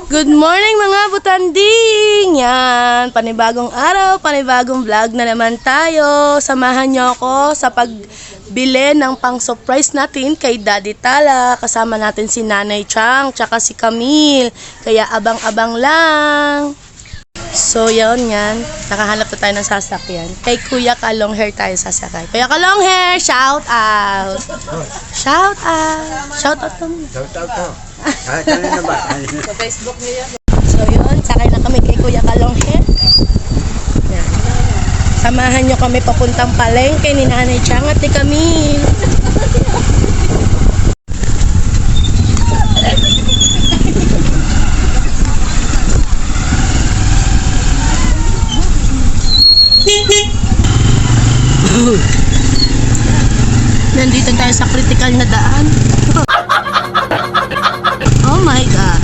Good morning mga butanding! Yan, panibagong araw, panibagong vlog na naman tayo. Samahan niyo ako sa pagbili ng pang-surprise natin kay Daddy Tala. Kasama natin si Nanay Chang, tsaka si Camille. Kaya abang-abang lang. So yun yan, nakahanap na tayo ng sasakyan. Kay Kuya Kalong Hair tayo sasakay. Kuya Kalong Hair, shout out! Shout out! Shout out to me. Shout out to. Kanina ba? Sa Facebook niya. So yun, sakay na kami kay Kuya Kalong Hair. Yan. Samahan nyo kami papuntang palengke ni Nanay Chang at ni Camille. Nandito tayo sa critical na daan. Oh my God.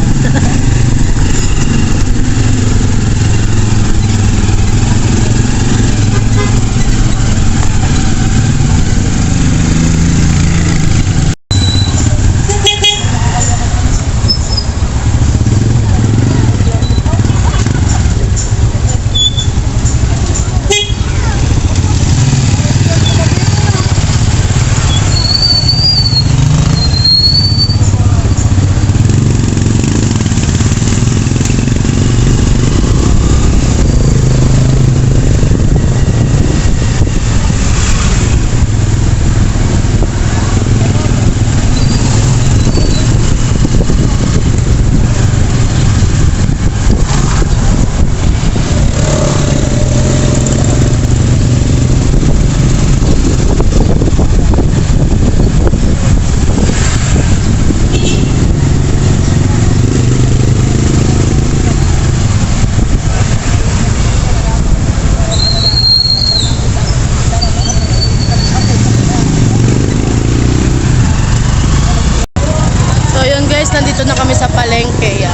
Nandito na kami sa palengke.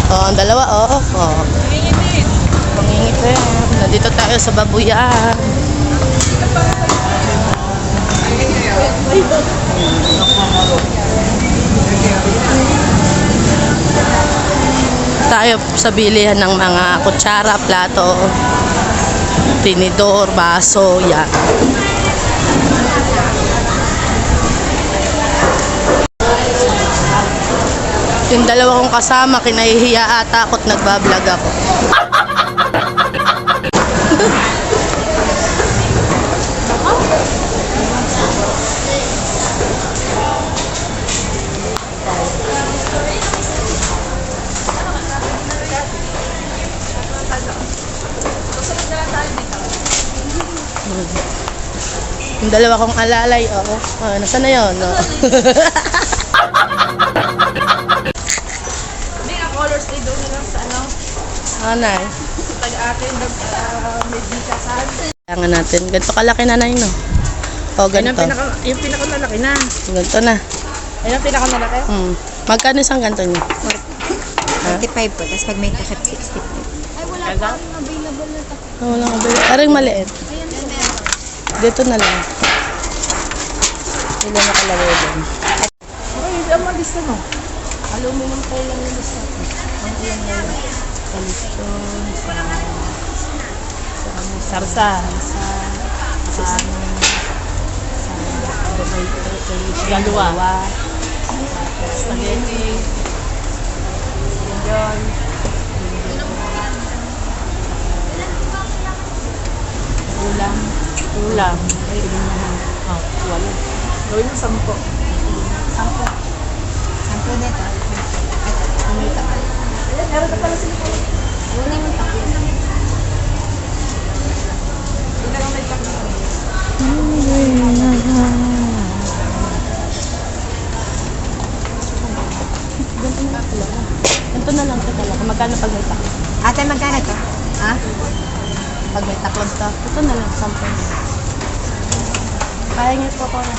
Oh, ang dalawa, oh. Mangingit eh. Nandito tayo sa babuyan. Tayo sa bilihan ng mga kutsara, plato, tinidor, baso, yan. Yung dalawa kong kasama, kinahihiya ata ako't nagbablog ako. Yung dalawa kong alalay, oh. Nasaan na yun, no? Hindi na colors ay doon lang sa ano. Anay. Tag-atin, may bikasan. Kailangan natin. Ganito kalaki na na yun, no? O, ganito. Yung pinakamalaki na. Ganito na. Ayun ang pinakamalaki. Magkano isang ganito nyo? 45 po, tapos pag may takip 60 po. Ay, wala pa akong available na takip. Walang kabili. Aring maliit. Dito na lang. Hindi na nakalagay doon. Okay, hindi ang malista mo. Aluminum tayo lang yung lista. Ang ilang na yun. Kalisyon, Sarsa. Galwa. spaghetti, yun. Ulam. Ay, wala. Gawin mo 10. 10 dito. May takip. Meron na pala sila. Wala naman takip. Hindi na lang may takip. Ganito na lang ito talaga. Magkano pag may taklo? Ate, magkano to? Ha? Pag may taklog to, ito na lang, 10. Kaya niyo po ko na.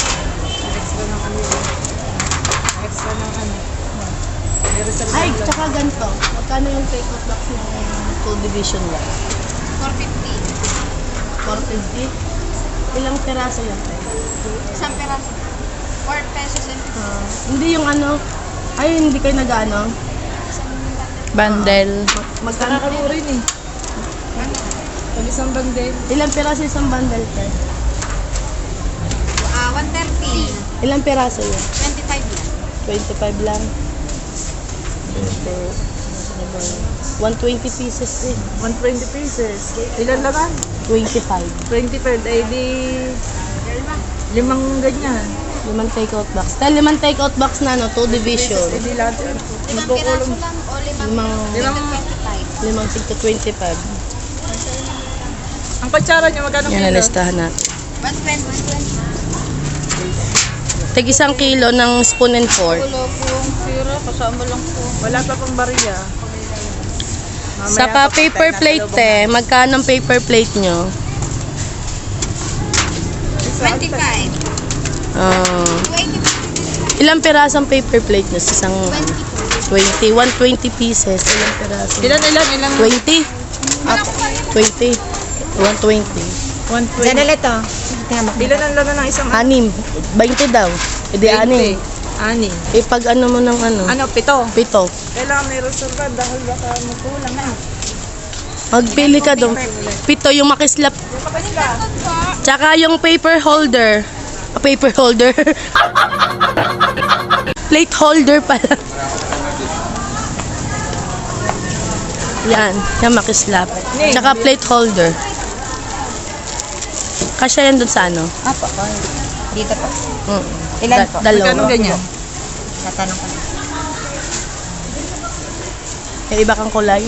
Extra ng ano yun. Extra ng ano. Ay, tsaka ganito. Magkano yung take-out box ng 2 division lang. 450. 450? Ilang peraso yan? Isang peraso. 4 pesos and Hindi yung ano, ay hindi kayo nag-ano? Bundle. Magkano? rin eh. Pag isang bundle. Ilang peraso isang bundle ka? 130. Ilang peraso yun? 25 lang. 25 lang. 120 pieces eh. 120 pieces. Ilan laman? 25. 25. Ay di... 5 ganyan. 5 take-out box. Dahil 5 take-out box na, no? 2 division. Ay di lahat yun. Limang peraso lang o limang Limang 25. 25. Ang kutsara niyo, magkano Yan, kilo? nalistahan natin. 120. Tig 1 kilo ng spoon and fork. Wala pong pera, kasama lang po. Wala pa pang bariya. Mamaya Saka pa, paper pagka plate nasa loob magkano ang paper plate nyo? 25. Ah, 20. ilang peraso ang paper plate nyo? Sa isang 20. 120 pieces. Ilang peraso? Ilan? 20? 20. 120. 120. Diyan ulit to. Ilan ang laman ng isang... 6. 20 daw. Hindi 6. 6. Eh pag ano mo ng ano? Ano? 7. 7. Kailangan may reserva dahil baka magkulang na. Magpili ka doon. 7 yung makislap. Tsaka yung paper holder. Paper holder. Plate holder pala. Yan. Yan makislap. Tsaka plate holder. Kasya yan doon sa ano? Apo. Dito po. Ilan po? Dalawa. Magkano ganyan? Tatanong ko. Yung iba kang kulay.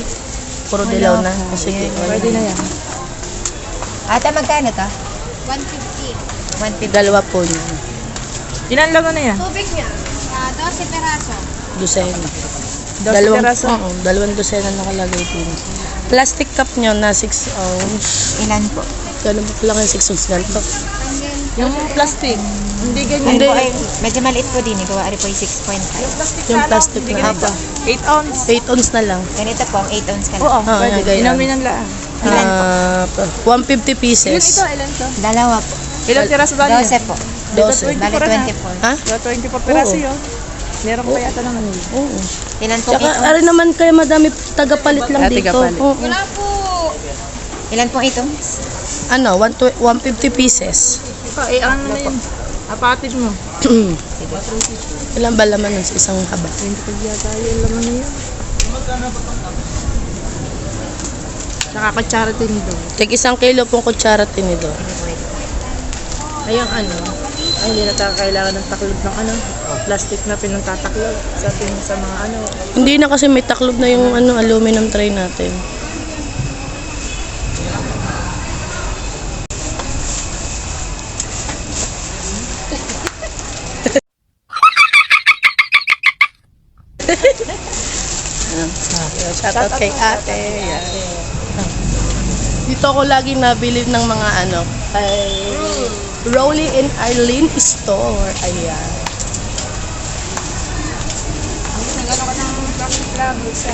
Puro dilaw na. Sige. Pwede na yan. Ate, magkano to? 150. 150. Dalawa po yun. Ilan laman na yan? Tubig niya? 12 peraso. Dosena. 12 peraso. Oo, 2 dosena nakalagay din. Plastic cup nyo na 6 ounce. Ilan po? Ganun po lang yung 6 ounce ganito. Yung plastic. Hindi ganyan. Hindi. Ano po ay, medyo maliit po din. Ito ari po yung 6.5. Yung plastic Hindi na ganito. haba. 8 ounce. 8 ounce na lang. Ganito po, ang 8 ounce ka Oo, lang. pwede. yan, ganyan. Inumin ng laan. Ilan po? 150 pieces. Ilan to? Dalawa po. Ilan piraso ba niya? 12 po. 12. Bali 24. Ha? 24 piraso Oo. yun. Meron pa yata naman yun. Oo. Ilan po 8 Tsaka, ounce? ari naman kaya madami tagapalit lang Ah, dito. tagapalit. Oo. Wala po. Ilan po 8 ounce? Ano, 150 pieces. Ano na yun? Apatid mo. Ilan ba laman nun sa isang haba? 25 yata yung laman na yun. Saka kutsara tinidor. Tig 1 kilo pong kutsara tinidor. Ayun ano. Ay, hindi na tayo kailangan ng taklob ng ano. Plastic na pinagtataklog sa mga ano. Hindi na kasi may taklob na yung ano, aluminum tray natin. Shoutout kay ate. Yan. Dito ako lagi nabili ng mga ano, kay Rolly and Arlene Store. Ayan. Nagano ka ng plastic lang isa.